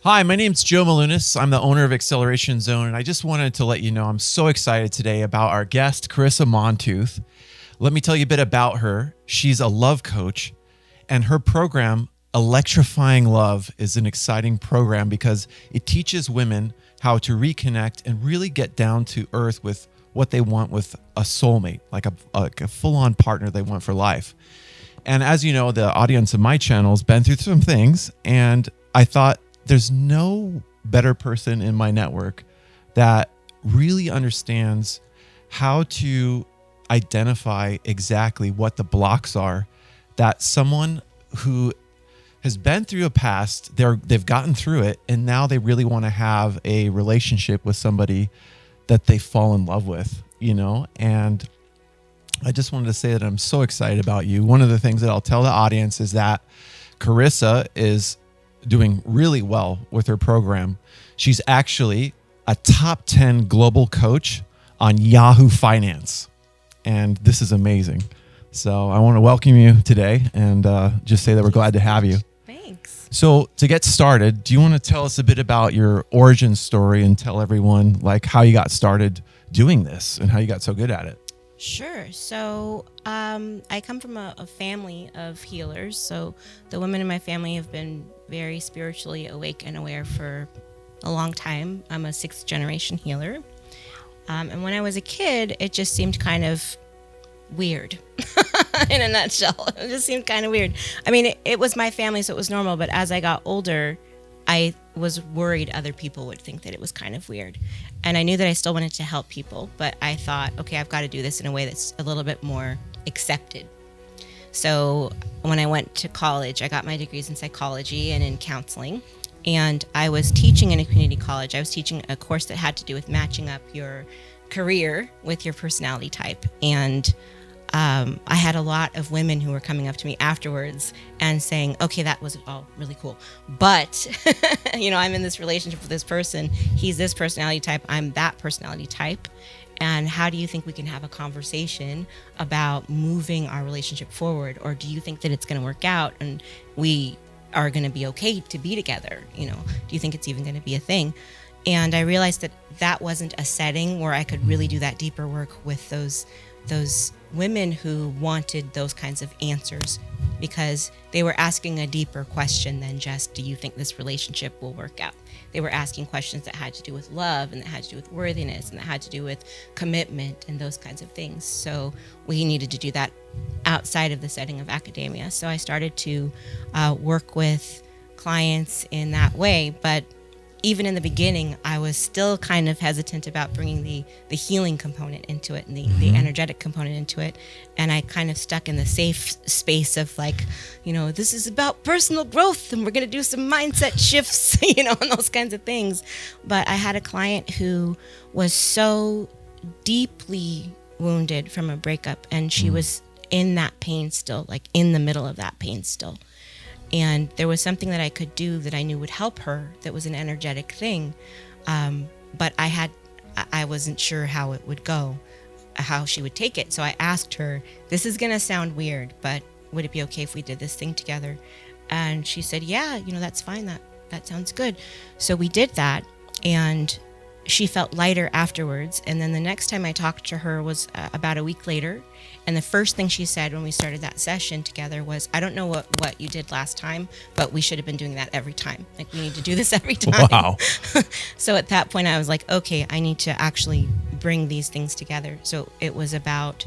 Hi, my name's Joe Milunas. I'm the owner of Acceleration Zone, and I just wanted to let you know I'm so excited today about our guest, Carisa Montooth. Let me tell you a bit about her. She's a love coach, and her program, Electrifying Love, is an exciting program because it teaches women how to reconnect and really get down to earth with what they want with a soulmate, like a full-on partner they want for life. And as you know, the audience of my channel has been through some things, and I thought there's no better person in my network that really understands how to identify exactly what the blocks are that someone who has been through a past, they've gotten through it, and now they really want to have a relationship with somebody that they fall in love with, and I just wanted to say that I'm so excited about you. One of the things that I'll tell the audience is that Carisa is doing really well with her program. She's actually a top 10 global coach on Yahoo Finance. And this is amazing. So I want to welcome you today and just say that we're glad to have you. Thanks. So to get started, do you want to tell us a bit about your origin story and tell everyone like how you got started doing this and how you got so good at it? Sure. So I come from a family of healers. So the women in my family have been very spiritually awake and aware for a long time. I'm a sixth generation healer. And when I was a kid, it just seemed kind of weird in a nutshell. It just seemed kind of weird. I mean, it was my family, so it was normal. But as I got older, I was worried other people would think that it was kind of weird. And I knew that I still wanted to help people, but I thought, okay, I've got to do this in a way that's a little bit more accepted. So when I went to college, I got my degrees in psychology and in counseling. And I was teaching in a community college. I was teaching a course that had to do with matching up your career with your personality type. And I had a lot of women who were coming up to me afterwards and saying, okay, that was all really cool. But, I'm in this relationship with this person. He's this personality type. I'm that personality type. And how do you think we can have a conversation about moving our relationship forward? Or do you think that it's going to work out and we are going to be okay to be together? Do you think it's even going to be a thing? And I realized that that wasn't a setting where I could really do that deeper work with those women who wanted those kinds of answers, because they were asking a deeper question than just, do you think this relationship will work out? They were asking questions that had to do with love and that had to do with worthiness and that had to do with commitment and those kinds of things. So we needed to do that outside of the setting of academia. So I started to work with clients in that way. But even in the beginning, I was still kind of hesitant about bringing the healing component into it and the energetic component into it. And I kind of stuck in the safe space of like, this is about personal growth and we're going to do some mindset shifts, and those kinds of things. But I had a client who was so deeply wounded from a breakup, and she was in that pain still, like in the middle of that pain still. And there was something that I could do that I knew would help her that was an energetic thing. But I wasn't sure how it would go, how she would take it. So I asked her, this is going to sound weird, but would it be okay if we did this thing together? And she said, yeah, that's fine. That sounds good. So we did that, and she felt lighter afterwards. And then the next time I talked to her was about a week later. And the first thing she said when we started that session together was, I don't know what you did last time, but we should have been doing that every time. Like, we need to do this every time. Wow. So at that point I was like, okay, I need to actually bring these things together. So it was about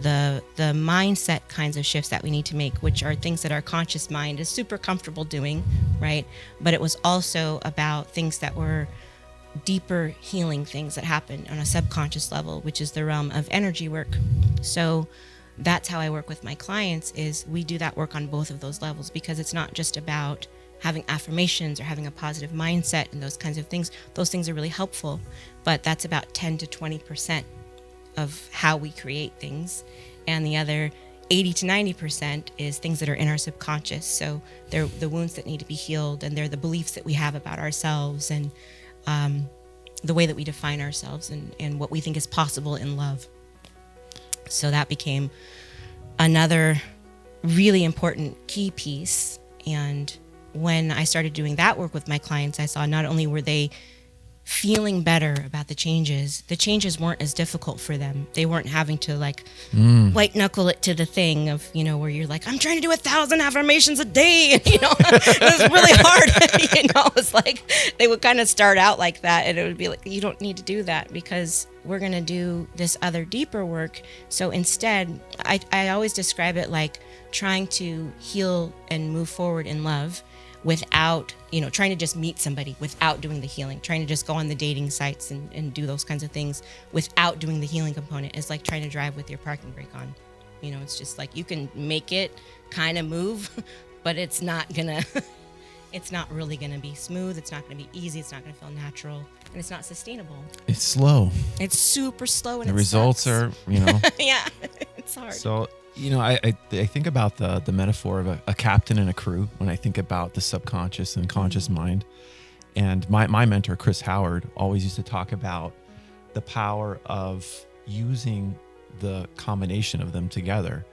the mindset kinds of shifts that we need to make, which are things that our conscious mind is super comfortable doing, right? But it was also about things that were deeper healing things that happen on a subconscious level, which is the realm of energy work. So that's how I work with my clients, is we do that work on both of those levels, because it's not just about having affirmations or having a positive mindset and those kinds of things. Those things are really helpful, but that's about 10 to 20% of how we create things. And the other 80 to 90% is things that are in our subconscious. So they're the wounds that need to be healed, and they're the beliefs that we have about ourselves, and the way that we define ourselves, and what we think is possible in love. So that became another really important key piece. And when I started doing that work with my clients, I saw not only were they feeling better about the changes weren't as difficult for them. They weren't having to like white knuckle it to the thing of, where you're like, I'm trying to do 1,000 affirmations a day. And, it was really hard. It's like they would kind of start out like that, and it would be like, you don't need to do that because we're going to do this other deeper work. So instead, I always describe it like trying to heal and move forward in love without, trying to just meet somebody without doing the healing, trying to just go on the dating sites and do those kinds of things without doing the healing component is like trying to drive with your parking brake on. It's just like you can make it kind of move, but it's not really gonna be smooth. It's not gonna be easy. It's not gonna feel natural, and it's not sustainable. It's slow. It's super slow, and the results are, yeah, it's hard. So, I think about the metaphor of a captain and a crew when I think about the subconscious and conscious mind. And my mentor, Chris Howard, always used to talk about the power of using the combination of them together.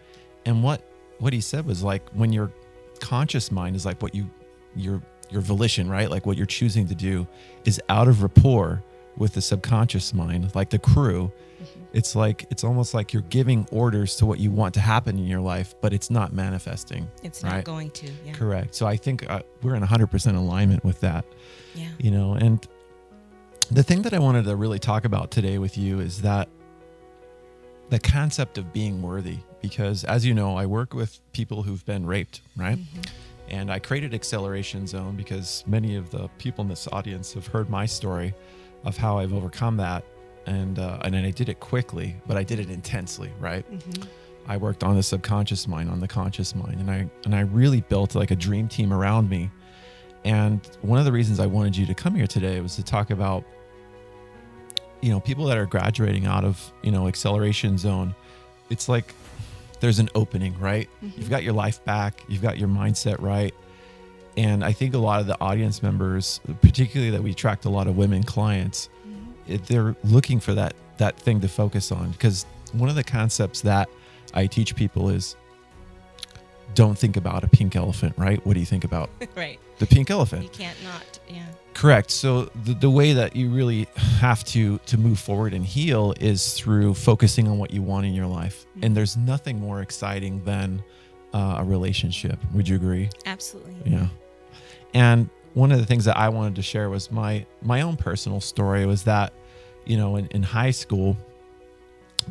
And what he said was like, when your conscious mind is like your volition, right? Like what you're choosing to do is out of rapport with the subconscious mind, like the crew. It's almost like you're giving orders to what you want to happen in your life, but it's not manifesting. It's right? not going to. Yeah. Correct. So I think we're in 100% alignment with that. Yeah. And the thing that I wanted to really talk about today with you is that the concept of being worthy, because as you know, I work with people who've been raped, right? Mm-hmm. And I created Acceleration Zone because many of the people in this audience have heard my story of how I've overcome that. And I did it quickly, but I did it intensely, right? Mm-hmm. I worked on the subconscious mind, on the conscious mind, and I really built like a dream team around me. And one of the reasons I wanted you to come here today was to talk about, people that are graduating out of, Acceleration Zone. It's like there's an opening, right? Mm-hmm. You've got your life back, you've got your mindset right. And I think a lot of the audience members, particularly that we attract a lot of women clients, they're looking for that thing to focus on, because one of the concepts that I teach people is don't think about a pink elephant, right? What do you think about? Right. The pink elephant. You can't not, yeah. Correct. So the way that you really have to move forward and heal is through focusing on what you want in your life. Mm-hmm. And there's nothing more exciting than a relationship. Would you agree? Absolutely. Yeah. And one of the things that I wanted to share was my own personal story was that, in high school,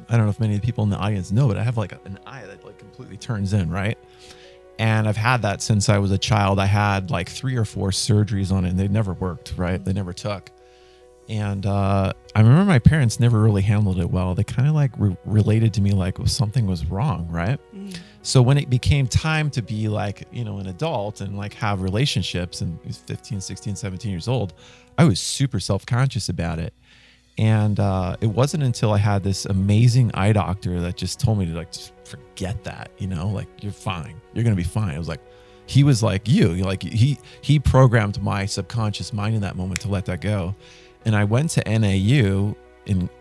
I don't know if many of the people in the audience know, but I have like an eye that like completely turns in, right? And I've had that since I was a child. I had like 3 or 4 surgeries on it, and they never worked, right? They never took. And I remember my parents never really handled it well. They kind of like related to me like something was wrong, right? Mm. So when it became time to be like, an adult and like have relationships, and I was 15, 16, 17 years old, I was super self-conscious about it. And it wasn't until I had this amazing eye doctor that just told me to like, just forget that, like you're fine. You're going to be fine. It was like, he was like he programmed my subconscious mind in that moment to let that go. And I went to NAU,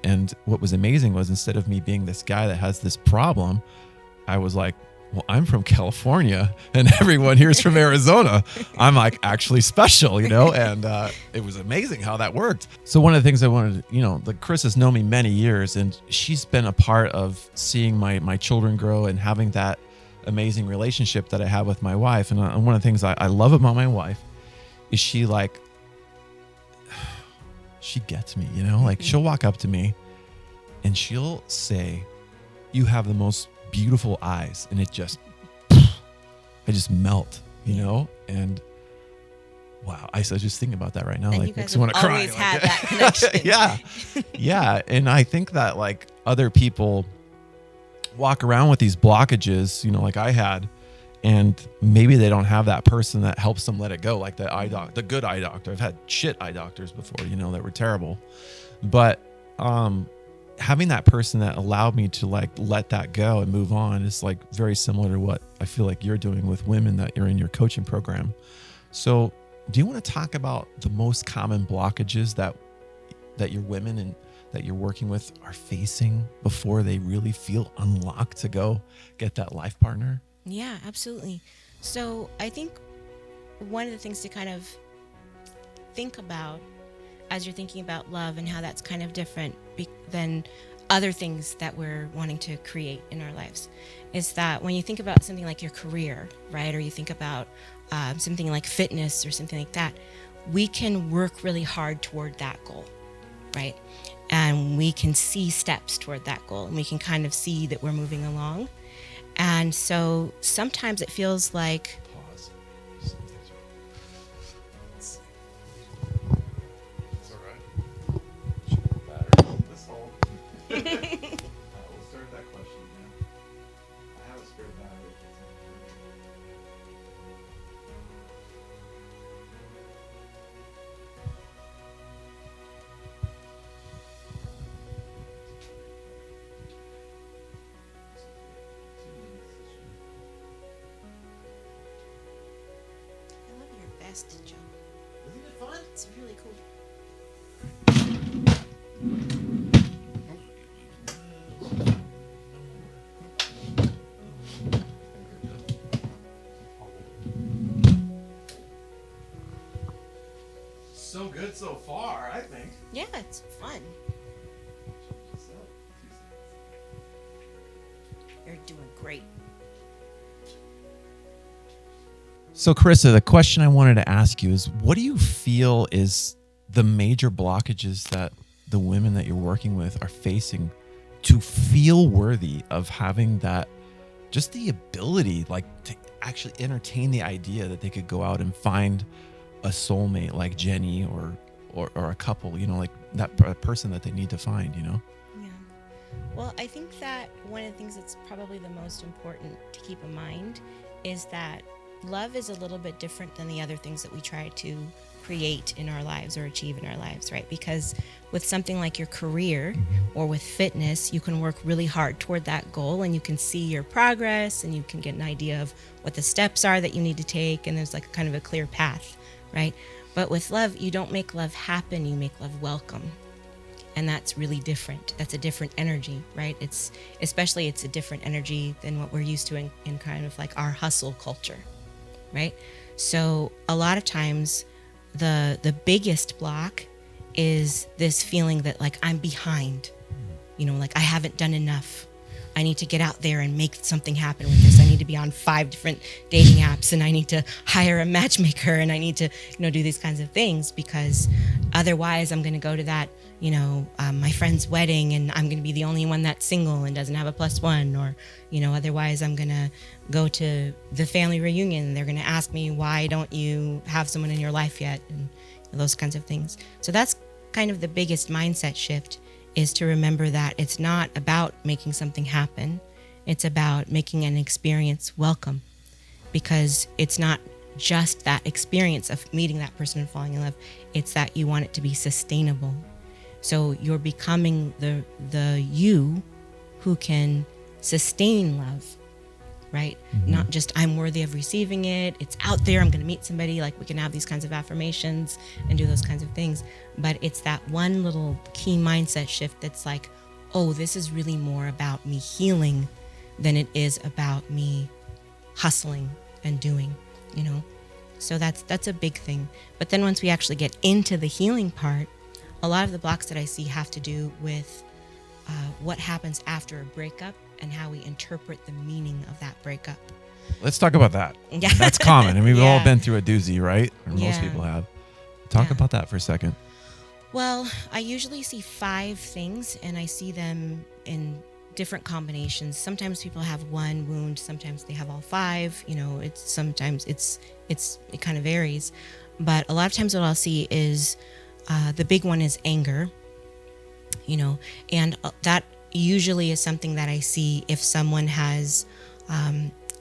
and what was amazing was instead of me being this guy that has this problem, I was like, well, I'm from California and everyone here is from Arizona. I'm like actually special, and it was amazing how that worked. So one of the things I wanted, Chris has known me many years, and she's been a part of seeing my children grow and having that amazing relationship that I have with my wife. And one of the things I love about my wife is she gets me, like she'll walk up to me and she'll say, "You have the most beautiful eyes," and I just melt, and wow, I was just thinking about that right now, and like you guys makes me want to cry. Always had that connection. yeah, and I think that like other people walk around with these blockages, like I had, and maybe they don't have that person that helps them let it go, like the good eye doctor. I've had shit eye doctors before, that were terrible, but having that person that allowed me to like let that go and move on is like very similar to what I feel like you're doing with women that you're in your coaching program. So do you want to talk about the most common blockages that your women and that you're working with are facing before they really feel unlocked to go get that life partner? Yeah, absolutely. So I think one of the things to kind of think about as you're thinking about love and how that's kind of different than other things that we're wanting to create in our lives is that when you think about something like your career, right, or you think about something like fitness or something like that, we can work really hard toward that goal, right? And we can see steps toward that goal, and we can kind of see that we're moving along. And so sometimes it feels like Pause. It's all right. Battery. This whole. We'll start that question again. I have a spare battery. I love your vest, Joe. Isn't it fun? It's really cool. So good so far, I think. Yeah, it's fun. You're doing great. So, Carisa, the question I wanted to ask you is, what do you feel is the major blockages that the women that you're working with are facing to feel worthy of having that, just the ability, like, to actually entertain the idea that they could go out and find a soulmate like Jenny or a couple, like that person that they need to find, Yeah. Well, I think that one of the things that's probably the most important to keep in mind is that love is a little bit different than the other things that we try to create in our lives or achieve in our lives, right? Because with something like your career or with fitness, you can work really hard toward that goal, and you can see your progress, and you can get an idea of what the steps are that you need to take, and there's like kind of a clear path, right? But with love, you don't make love happen, you make love welcome. And that's really different. That's a different energy, right? It's a different energy than what we're used to in kind of like our hustle culture, right? So a lot of times the biggest block is this feeling that like I'm behind, like I haven't done enough. I need to get out there and make something happen with this. I need to be on 5 different dating apps, and I need to hire a matchmaker, and I need to, do these kinds of things, because otherwise I'm going to go to that, my friend's wedding, and I'm going to be the only one that's single and doesn't have a +1, or, otherwise I'm going to go to the family reunion, and they're going to ask me, why don't you have someone in your life yet? And those kinds of things. So that's kind of the biggest mindset shift, is to remember that it's not about making something happen. It's about making an experience welcome, because it's not just that experience of meeting that person and falling in love. It's that you want it to be sustainable. So you're becoming the you who can sustain love, right? Mm-hmm. Not just I'm worthy of receiving it. It's out there. I'm going to meet somebody. Like, we can have these kinds of affirmations and do those kinds of things. But it's that one little key mindset shift that's like, oh, this is really more about me healing than it is about me hustling and doing, So that's a big thing. But then once we actually get into the healing part, a lot of the blocks that I see have to do with what happens after a breakup and how we interpret the meaning of that breakup. Let's talk about that. Yeah. That's common. I mean, we've Yeah. all been through a doozy, right? Or most Yeah. people have. Talk about that for a second. Well, I usually see 5 things, and I see them in different combinations. Sometimes people have one wound, sometimes they have all 5. It kind of varies. But a lot of times what I'll see is the big one is anger, and that usually is something that I see if someone has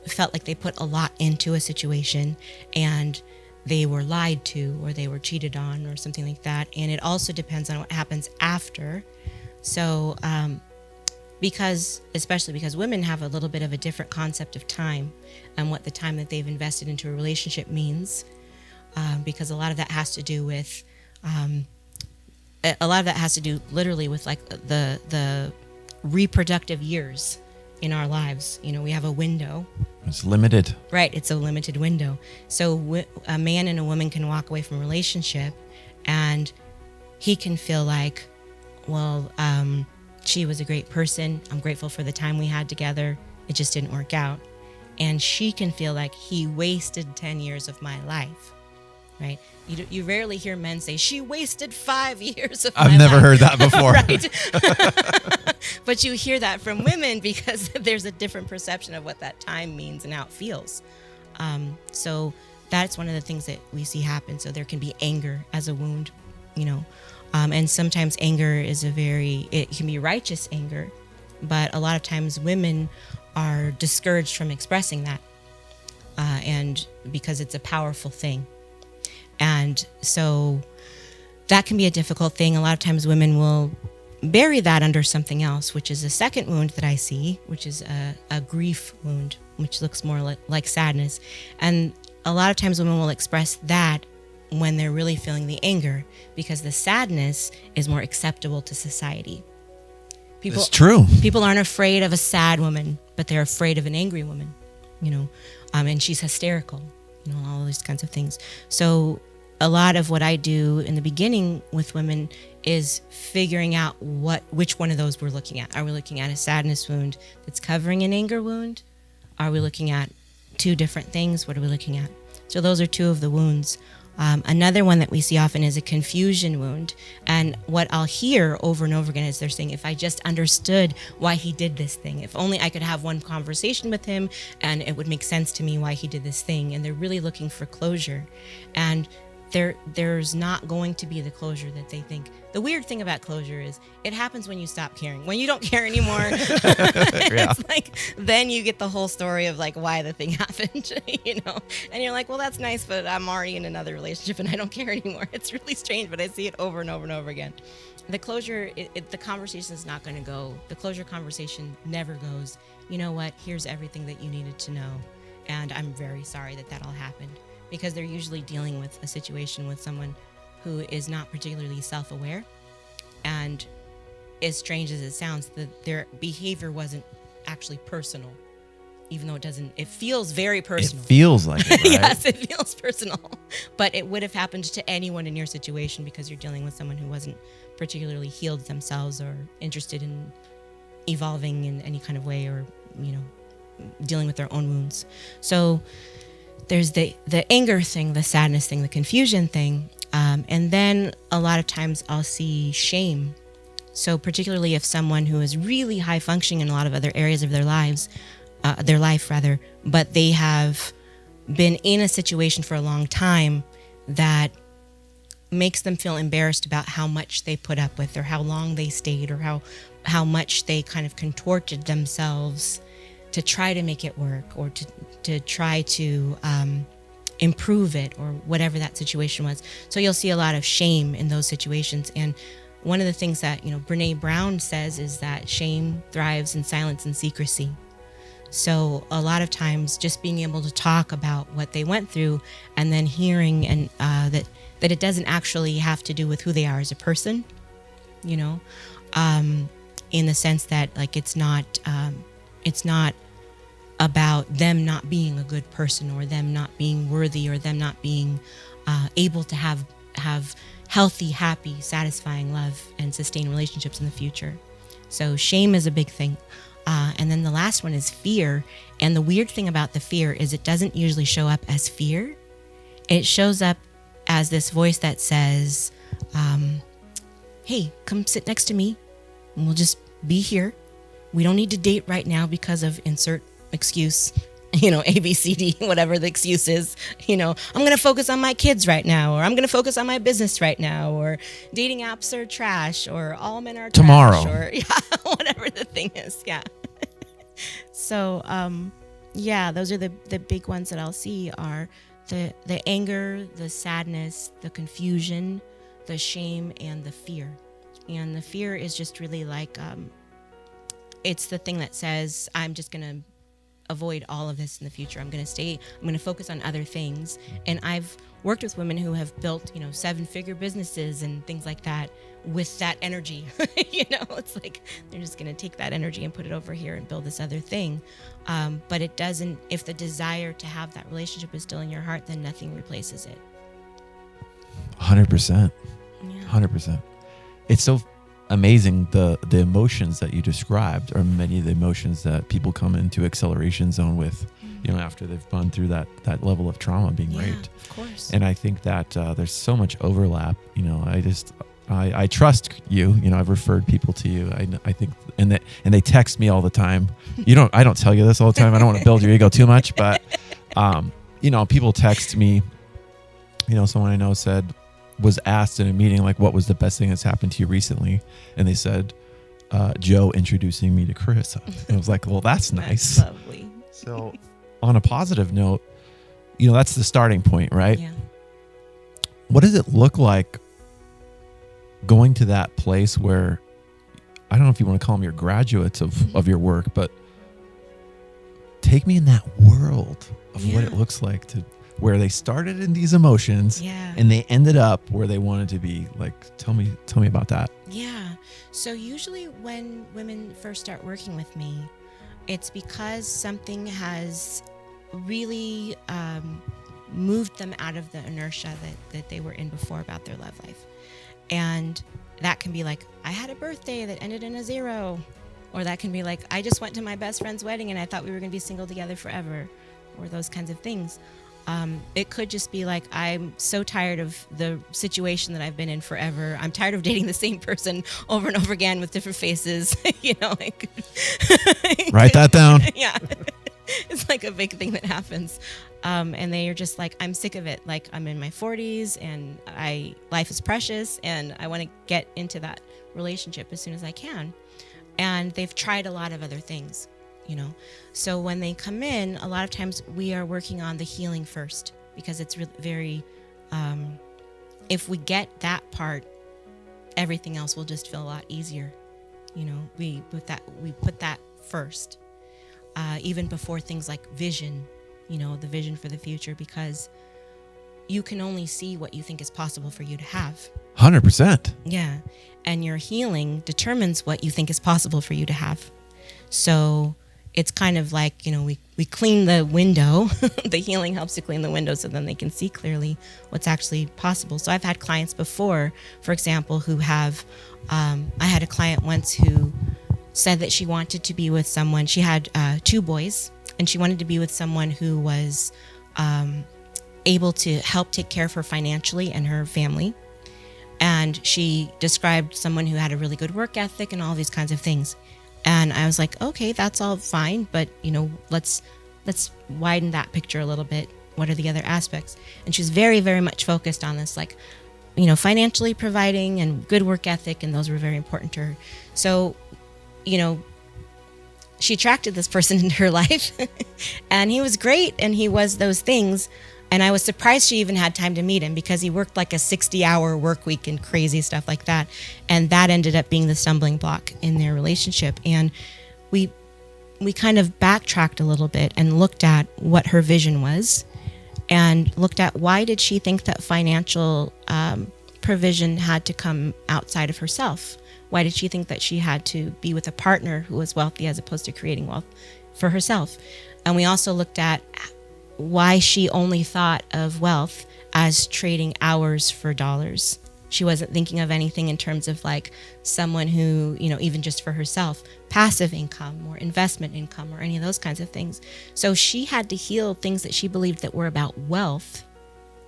felt like they put a lot into a situation and they were lied to, or they were cheated on, or something like that. And it also depends on what happens after. So, especially because women have a little bit of a different concept of time and what the time that they've invested into a relationship means, because a lot of that has to do with, literally with like the reproductive years in our lives. We have a window. It's limited. Right. It's a limited window. So a man and a woman can walk away from a relationship and he can feel like, well, she was a great person. I'm grateful for the time we had together. It just didn't work out. And she can feel like he wasted 10 years of my life. Right. You rarely hear men say, she wasted 5 years of my life. I've never heard that before. Right. But you hear that from women because there's a different perception of what that time means and how it feels. So that's one of the things that we see happen. So there can be anger as a wound, and sometimes anger is it can be righteous anger, but a lot of times women are discouraged from expressing that, and because it's a powerful thing. And so that can be a difficult thing. A lot of times women will bury that under something else, which is a second wound that I see, which is a grief wound, which looks more like sadness. And a lot of times women will express that when they're really feeling the anger, because the sadness is more acceptable to society. It's true. People aren't afraid of a sad woman, but they're afraid of an angry woman, and she's hysterical, all these kinds of things. So a lot of what I do in the beginning with women is figuring out which one of those we're looking at. Are we looking at a sadness wound that's covering an anger wound? Are we looking at two different things? What are we looking at? So those are two of the wounds. Another one that we see often is a confusion wound. And what I'll hear over and over again is they're saying, if I just understood why he did this thing, if only I could have one conversation with him and it would make sense to me why he did this thing. And they're really looking for closure. And there's not going to be the closure that they think. The weird thing about closure is it happens when you stop caring. When you don't care anymore, it's like then you get the whole story of like why the thing happened, and you're like, well, that's nice, but I'm already in another relationship and I don't care anymore. It's really strange, but I see it over and over and over again. The closure, the conversation is not going to go. The closure conversation never goes, you know what, here's everything that you needed to know. And I'm very sorry that all happened. Because they're usually dealing with a situation with someone who is not particularly self-aware. And as strange as it sounds, their behavior wasn't actually personal, even though it feels very personal. It feels like it, right? Yes, it feels personal. But it would have happened to anyone in your situation because you're dealing with someone who wasn't particularly healed themselves or interested in evolving in any kind of way or, dealing with their own wounds. So there's the anger thing, the sadness thing, the confusion thing. And then a lot of times I'll see shame. So particularly if someone who is really high functioning in a lot of other areas of their life, but they have been in a situation for a long time that makes them feel embarrassed about how much they put up with or how long they stayed or how much they kind of contorted themselves to try to make it work or to try to improve it or whatever that situation was. So you'll see a lot of shame in those situations. And one of the things that, Brene Brown says is that shame thrives in silence and secrecy. So a lot of times just being able to talk about what they went through and then hearing and that it doesn't actually have to do with who they are as a person, in the sense that like it's not about them not being a good person or them not being worthy or them not being able to have healthy, happy, satisfying love and sustain relationships in the future. So shame is a big thing. And then the last one is fear. And the weird thing about the fear is it doesn't usually show up as fear. It shows up as this voice that says, hey, come sit next to me and we'll just be here. We don't need to date right now because of insert excuse, A, B, C, D, whatever the excuse is. I'm going to focus on my kids right now, or I'm going to focus on my business right now, or dating apps are trash, or all men are tomorrow, trash, or whatever the thing is. Yeah. So, those are the big ones that I'll see are the anger, the sadness, the confusion, the shame, and the fear. And the fear is just really like, it's the thing that says, I'm just going to avoid all of this in the future. I'm going to focus on other things. And I've worked with women who have built, 7-figure businesses and things like that with that energy. It's like they're just going to take that energy and put it over here and build this other thing. But it doesn't, if the desire to have that relationship is still in your heart, then nothing replaces it. 100%. Yeah. 100%. It's so amazing the emotions that you described are many of the emotions that people come into acceleration zone with, after they've gone through that level of trauma, being raped. Of course. And I think that there's so much overlap. I trust you. I've referred people to you. I think, and they text me all the time. I don't tell you this all the time. I don't want to build your ego too much, but people text me. Someone I know was asked in a meeting, like, what was the best thing that's happened to you recently? And they said, Joe introducing me to Carisa. And I was like, well, that's nice. That's lovely. So on a positive note, that's the starting point, right? Yeah. What does it look like going to that place where, I don't know if you want to call them your graduates of your work, but take me in that world of what it looks like to where they started in these emotions and they ended up where they wanted to be. Like, tell me about that. Yeah. So usually when women first start working with me, it's because something has really moved them out of the inertia that they were in before about their love life. And that can be like, I had a birthday that ended in a 0. Or that can be like, I just went to my best friend's wedding and I thought we were going to be single together forever. Or those kinds of things. It could just be like, I'm so tired of the situation that I've been in forever. I'm tired of dating the same person over and over again with different faces. Write that down. Yeah. It's like a big thing that happens. And they are just like, I'm sick of it. Like, I'm in my 40s and life is precious and I want to get into that relationship as soon as I can. And they've tried a lot of other things. So when they come in, a lot of times we are working on the healing first, because it's very, if we get that part, everything else will just feel a lot easier. We put that first, even before things like vision, the vision for the future, because you can only see what you think is possible for you to have. 100%. Yeah. And your healing determines what you think is possible for you to have. So it's kind of like, we clean the window. The healing helps to clean the window so then they can see clearly what's actually possible. So I've had clients before, for example, who have, I had a client once who said that she wanted to be with someone. She had 2 boys, and she wanted to be with someone who was able to help take care of her financially and her family. And she described someone who had a really good work ethic and all these kinds of things. And I was like, okay, that's all fine, but let's widen that picture a little bit. What are the other aspects? And she's very, very much focused on this, like, financially providing and good work ethic, and those were very important to her. So, she attracted this person into her life, and he was great, and he was those things. And I was surprised she even had time to meet him, because he worked like a 60-hour work week and crazy stuff like that. And that ended up being the stumbling block in their relationship. And we kind of backtracked a little bit and looked at what her vision was, and looked at why did she think that financial provision had to come outside of herself? Why did she think that she had to be with a partner who was wealthy as opposed to creating wealth for herself? And we also looked at why she only thought of wealth as trading hours for dollars. She wasn't thinking of anything in terms of like someone who, even just for herself, passive income or investment income or any of those kinds of things. So she had to heal things that she believed that were about wealth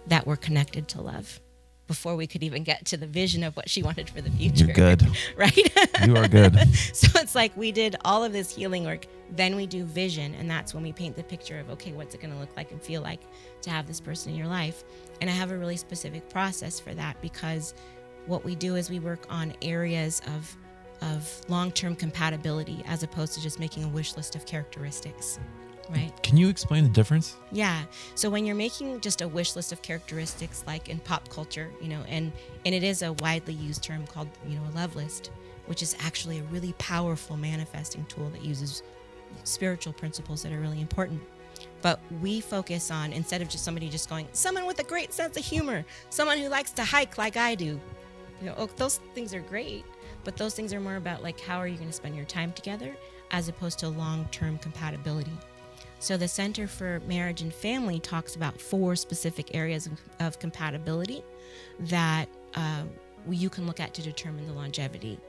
that were connected to love before we could even get to the vision of what she wanted for the future. You're good. Right? You are good. So it's like we did all of this healing work, then we do vision, and that's when we paint the picture of, okay, what's it going to look like and feel like to have this person in your life? And I have a really specific process for that, because what we do is we work on areas of long-term compatibility as opposed to just making a wish list of characteristics. Right. Can you explain the difference? Yeah. So when you're making just a wish list of characteristics, like in pop culture, and it is a widely used term called, a love list, which is actually a really powerful manifesting tool that uses spiritual principles that are really important. But we focus on, instead of just somebody just going, someone with a great sense of humor, someone who likes to hike like I do. Those things are great, but those things are more about like, how are you going to spend your time together as opposed to long-term compatibility. So the Center for Marriage and Family talks about 4 specific areas of compatibility that you can look at to determine the longevity,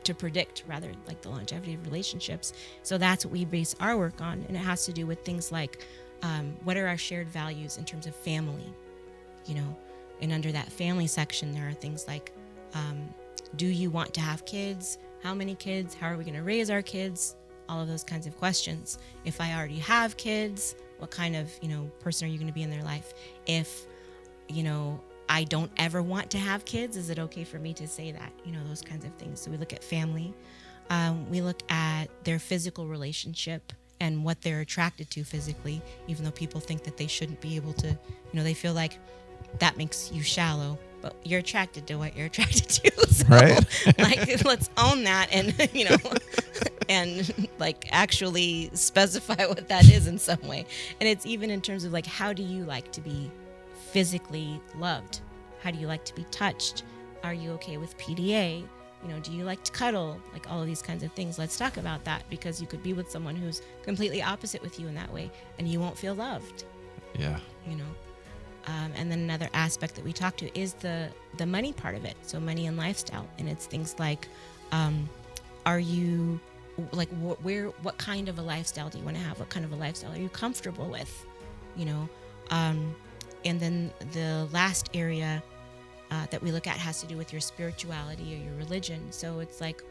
to predict rather, like the longevity of relationships. So that's what we base our work on, and it has to do with things like what are our shared values in terms of family, and under that family section there are things like do you want to have kids? How many kids? How are we going to raise our kids? All of those kinds of questions. If I already have kids, what kind of, person are you going to be in their life? If, I don't ever want to have kids, is it okay for me to say that? Those kinds of things. So we look at family. We look at their physical relationship and what they're attracted to physically, even though people think that they shouldn't be able to, they feel like that makes you shallow, but you're attracted to what you're attracted to. So, right? Like, let's own that and, and like actually specify what that is in some way. And it's even in terms of like, how do you like to be physically loved? How do you like to be touched? Are you okay with PDA? Do you like to cuddle? Like all of these kinds of things. Let's talk about that, because you could be with someone who's completely opposite with you in that way and you won't feel loved. Yeah. And then another aspect that we talk to is the money part of it. So money and lifestyle. And it's things like, are you like, what kind of a lifestyle do you want to have? What kind of a lifestyle are you comfortable with? And then the last area that we look at has to do with your spirituality or your religion. So it's like,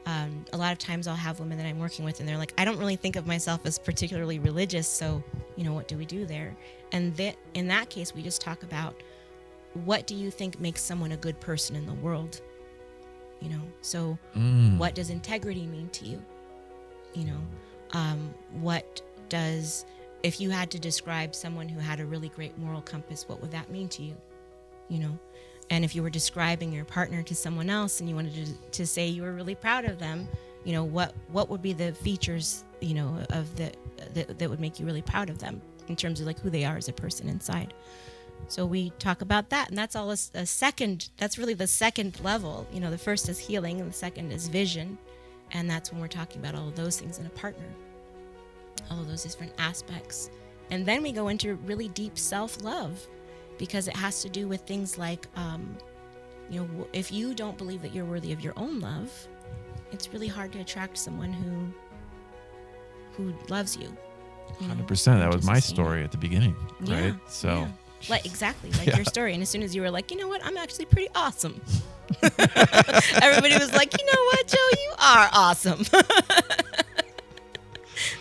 a lot of times I'll have women that I'm working with and they're like, I don't really think of myself as particularly religious. So, what do we do there? And that in that case, we just talk about, what do you think makes someone a good person in the world? So what does integrity mean to you? What does, if you had to describe someone who had a really great moral compass, what would that mean to you? And if you were describing your partner to someone else and you wanted to say you were really proud of them, what would be the features, of that would make you really proud of them in terms of like who they are as a person inside. So we talk about that, and that's all a second. That's really the second level. The first is healing, and the second is vision, and that's when we're talking about all of those things in a partner, all of those different aspects, and then we go into really deep self-love. Because it has to do with things like, if you don't believe that you're worthy of your own love, it's really hard to attract someone who loves you. 100%. That was my story at the beginning, right? So, yeah. Like exactly like your story. And as soon as you were like, I'm actually pretty awesome. Everybody was like, what, Joe, you are awesome.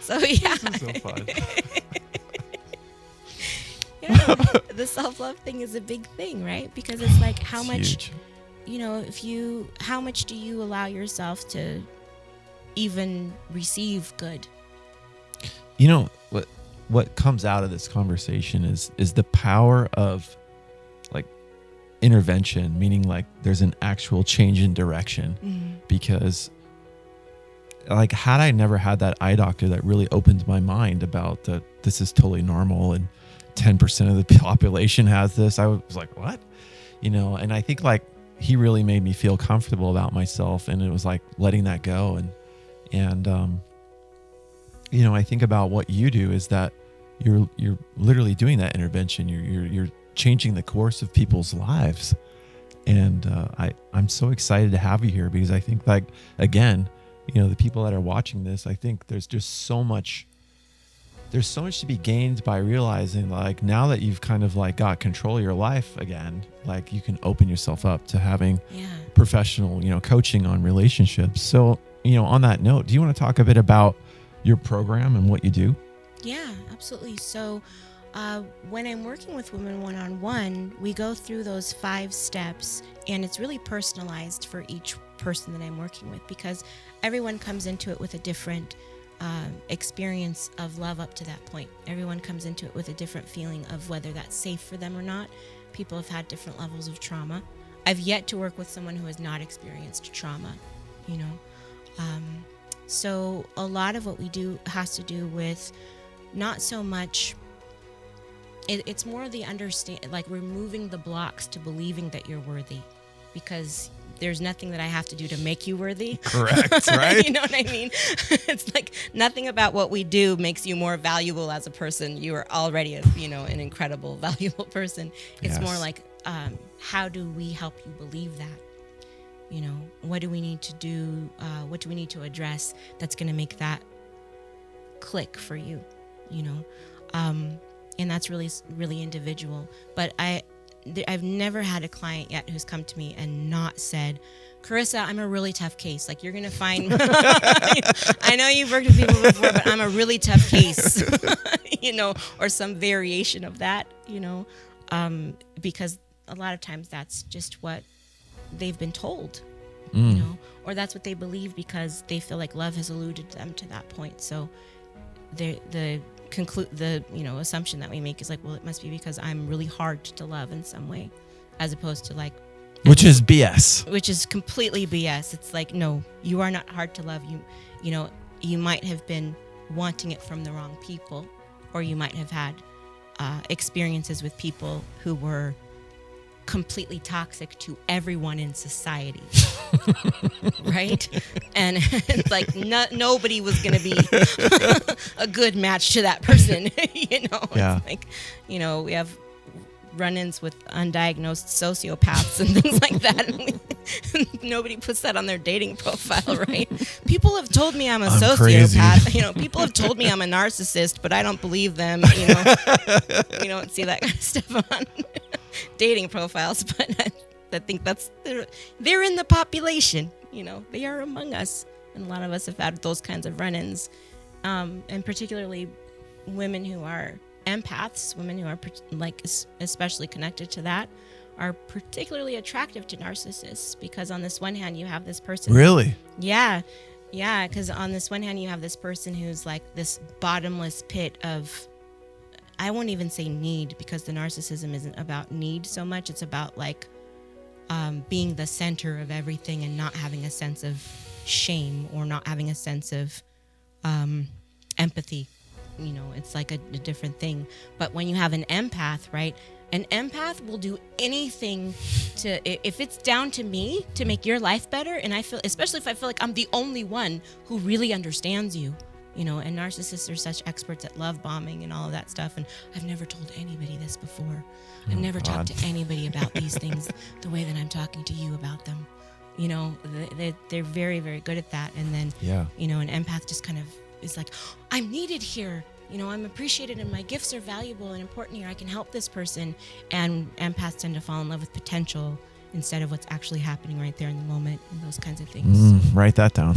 So yeah. This is so fun. Yeah, the self-love thing is a big thing, right? Because it's like, how much, huge. How much do you allow yourself to even receive good? What comes out of this conversation is the power of like intervention, meaning like there's an actual change in direction. Because like, had I never had that eye doctor that really opened my mind about that this is totally normal and 10% of the population has this, I was like, what? And I think like he really made me feel comfortable about myself, and it was like letting that go. And I think about what you do is that you're literally doing that intervention. You're changing the course of people's lives. And I'm so excited to have you here, because I think like, again, the people that are watching this, I think there's so much to be gained by realizing like, now that you've kind of like got control of your life again, like you can open yourself up to having professional, coaching on relationships. So, on that note, do you want to talk a bit about your program and what you do? Yeah, absolutely. So when I'm working with women one-on-one, we go through those 5 steps, and it's really personalized for each person that I'm working with, because everyone comes into it with a different experience of love up to that point. Everyone comes into it with a different feeling of whether that's safe for them or not. People have had different levels of trauma. I've yet to work with someone who has not experienced trauma, So a lot of what we do has to do with not so much, it's more the understand, like removing the blocks to believing that you're worthy, because there's nothing that I have to do to make you worthy. Correct, right? You know what I mean? It's like nothing about what we do makes you more valuable as a person. You are already an incredible, valuable person. It's Yes. more like, how do we help you believe that? What do we need to do? What do we need to address that's going to make that click for you? And that's really, really individual. But I've never had a client yet who's come to me and not said, Carisa, I'm a really tough case. Like, you're going to find, I know you've worked with people before, but I'm a really tough case, or some variation of that, because a lot of times that's just what they've been told, or that's what they believe because they feel like love has eluded them to that point. So the assumption that we make is like, well, it must be because I'm really hard to love in some way, as opposed to like, Which is BS. which is completely BS. It's like, no, you are not hard to love. You might have been wanting it from the wrong people, or you might have had experiences with people who were completely toxic to everyone in society. Right? And it's like nobody was going to be a good match to that person. Yeah. It's like, we have run-ins with undiagnosed sociopaths and things like that. Nobody puts that on their dating profile, right? People have told me I'm a sociopath. Crazy. People have told me I'm a narcissist, but I don't believe them. You don't see that kind of stuff on dating profiles, but I think they're in the population. They are among us, and a lot of us have had those kinds of run-ins, and particularly women who are empaths, women who are especially connected to that, are particularly attractive to narcissists, because on this one hand you have this person. Really? Yeah, because on this one hand you have this person who's like this bottomless pit of, I won't even say need, because the narcissism isn't about need so much. It's about like being the center of everything and not having a sense of shame, or not having a sense of empathy. It's like a different thing. But when you have an empath, right? An empath will do anything if it's down to me to make your life better. And especially if I feel like I'm the only one who really understands you. And narcissists are such experts at love bombing and all of that stuff. And I've never told anybody this before. I've never talked to anybody about these things the way that I'm talking to you about them. They're very, very good at that. And then, an empath just kind of is like, I'm needed here. I'm appreciated and my gifts are valuable and important here. I can help this person. And empaths tend to fall in love with potential instead of what's actually happening right there in the moment, and those kinds of things. Write that down.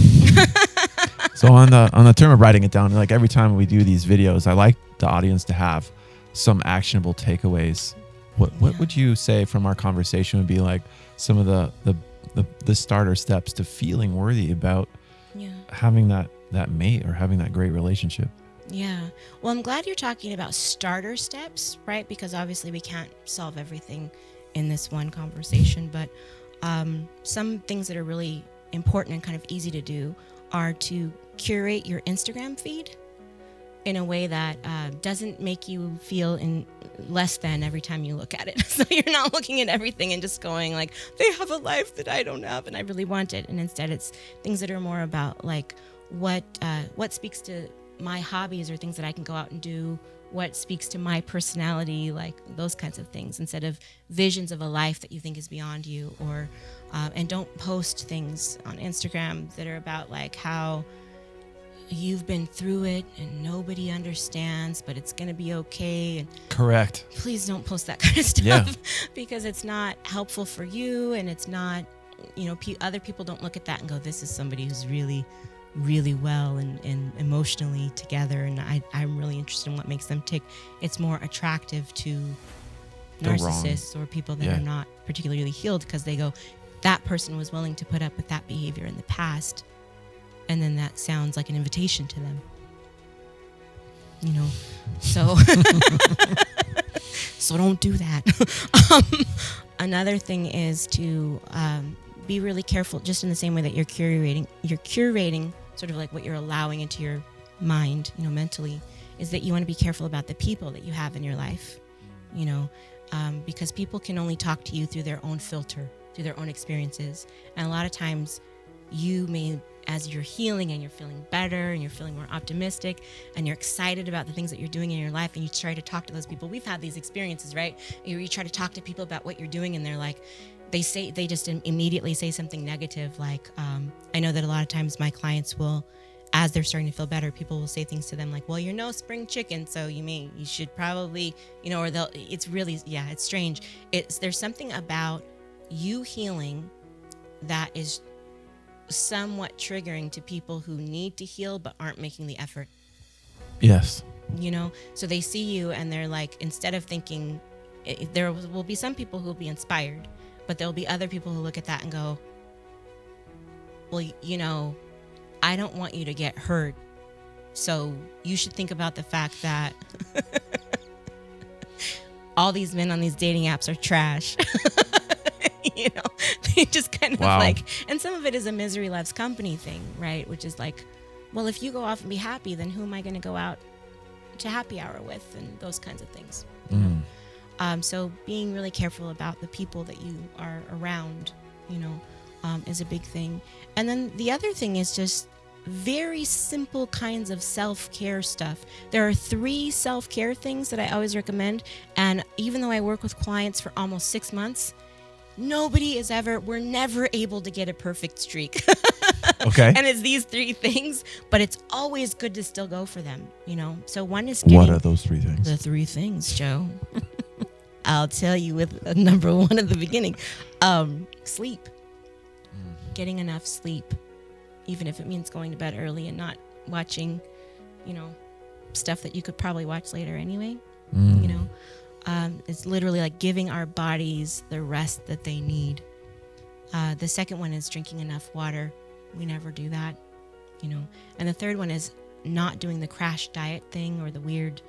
So on the term of writing it down, like every time we do these videos, I like the audience to have some actionable takeaways. What would you say from our conversation would be like some of the starter steps to feeling worthy about having that mate or having that great relationship? Yeah. Well, I'm glad you're talking about starter steps, right? Because obviously we can't solve everything in this one conversation, but some things that are really important and kind of easy to do are to curate your Instagram feed in a way that doesn't make you feel less than every time you look at it. So you're not looking at everything and just going like, they have a life that I don't have and I really want it. And instead it's things that are more about like what speaks to my hobbies or things that I can go out and do, what speaks to my personality, like those kinds of things, instead of visions of a life that you think is beyond you. Or and don't post things on Instagram that are about like how you've been through it and nobody understands, but it's going to be okay. And correct. Please don't post that kind of stuff because it's not helpful for you. And it's not, other people don't look at that and go, this is somebody who's really, really well and emotionally together. And I'm really interested in what makes them tick. It's more attractive to narcissists or people that are not particularly healed because they go, that person was willing to put up with that behavior in the past. And then that sounds like an invitation to them, so so don't do that. Another thing is to be really careful, just in the same way that you're curating sort of like what you're allowing into your mind, mentally, is that you want to be careful about the people that you have in your life, because people can only talk to you through their own filter, through their own experiences. And a lot of times you may, as you're healing and you're feeling better and you're feeling more optimistic and you're excited about the things that you're doing in your life, and you try to talk to those people. We've had these experiences, right? You try to talk to people about what you're doing, and they're like, they just immediately say something negative. Like, I know that a lot of times my clients will, as they're starting to feel better, people will say things to them like, well, you're no spring chicken, so you should probably, or it's really, it's strange. There's something about you healing that is somewhat triggering to people who need to heal but aren't making the effort. Yes. So they see you and they're like, instead of thinking, there will be some people who will be inspired, but there'll be other people who look at that and go, well, I don't want you to get hurt, so you should think about the fact that all these men on these dating apps are trash. They just kind of like, and some of it is a misery loves company thing, right? Which is like, well, if you go off and be happy, then who am I going to go out to happy hour with, and those kinds of things. So being really careful about the people that you are around, is a big thing. And then the other thing is just very simple kinds of self-care stuff. There are 3 self-care things that I always recommend. And even though I work with clients for almost 6 months, we're never able to get a perfect streak. Okay. And it's these 3 things, but it's always good to still go for them, So one is what are those 3 things? The 3 things, Joe. I'll tell you with number 1 at the beginning. Sleep. Getting enough sleep, even if it means going to bed early and not watching, stuff that you could probably watch later anyway. It's literally like giving our bodies the rest that they need. The second one is drinking enough water. We never do that, And the third one is not doing the crash diet thing or the weird,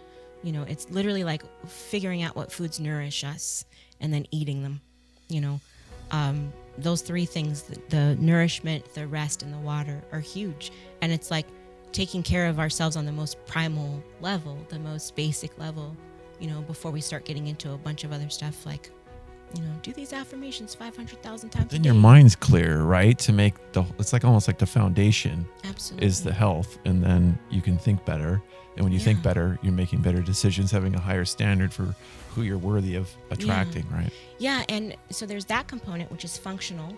it's literally like figuring out what foods nourish us and then eating them, Those 3 things, the nourishment, the rest, and the water, are huge. And it's like taking care of ourselves on the most primal level, the most basic level, before we start getting into a bunch of other stuff like, do these affirmations 500,000 times Then a day. your mind's clear, right? To make it's like almost like the foundation. Absolutely. Is the health. And then you can think better. And when you think better, you're making better decisions, having a higher standard for who you're worthy of attracting, right? Yeah, and so there's that component, which is functional,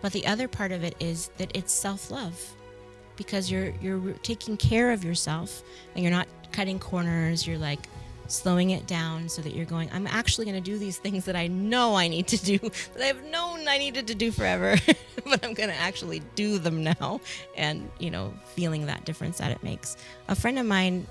but the other part of it is that it's self-love, because you're taking care of yourself, and you're not cutting corners. You're like slowing it down so that you're going, I'm actually going to do these things that I know I need to do, that I've known I needed to do forever, but I'm going to actually do them now, and, feeling that difference that it makes. A friend of mine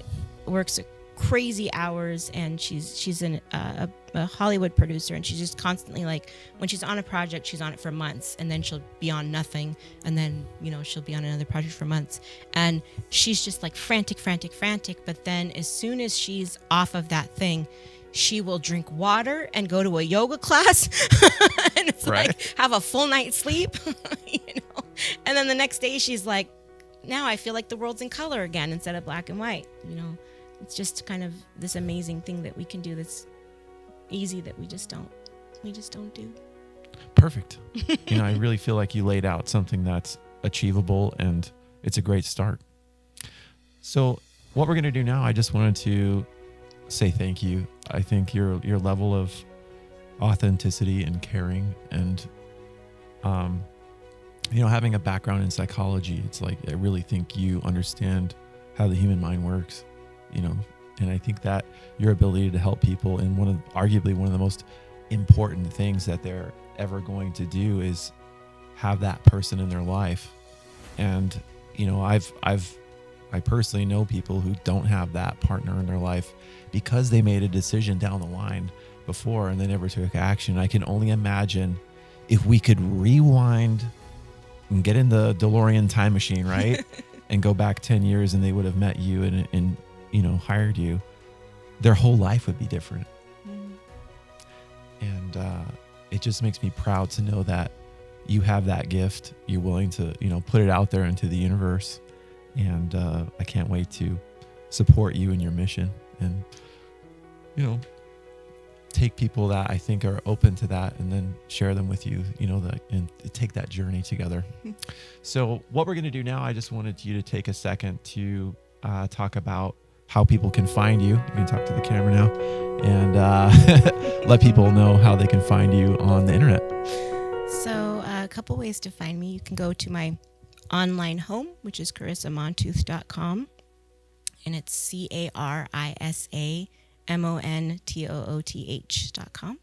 works crazy hours, and she's a Hollywood producer, and she's just constantly like, when she's on a project, she's on it for months, and then she'll be on nothing, and then she'll be on another project for months, and she's just like frantic, but then as soon as she's off of that thing, she will drink water and go to a yoga class and it's like have a full night's sleep. And then the next day she's like, now I feel like the world's in color again instead of black and white. It's just kind of this amazing thing that we can do that's easy, that we just don't do. Perfect. I really feel like you laid out something that's achievable, and it's a great start. So what we're going to do now, I just wanted to say thank you. I think your level of authenticity and caring, and having a background in psychology, it's like I really think you understand how the human mind works. And I think that your ability to help people in arguably one of the most important things that they're ever going to do is have that person in their life. And, I personally know people who don't have that partner in their life because they made a decision down the line before and they never took action. I can only imagine if we could rewind and get in the DeLorean time machine, right? And go back 10 years and they would have met you and hired you, their whole life would be different. And it just makes me proud to know that you have that gift. You're willing to, put it out there into the universe, And I can't wait to support you in your mission and, take people that I think are open to that and then share them with you, and take that journey together. So what we're going to do now, I just wanted you to take a second to talk about how people can find you. You can talk to the camera now and let people know how they can find you on the internet. So a couple ways to find me. You can go to my online home, which is carisamontooth.com, and it's CarisaMontooth.com.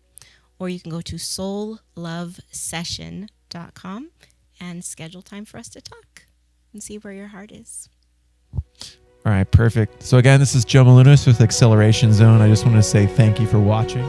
Or you can go to soullovesession.com and schedule time for us to talk and see where your heart is. All right, perfect. So again, this is Joe Milunas with Acceleration Zone. I just want to say thank you for watching.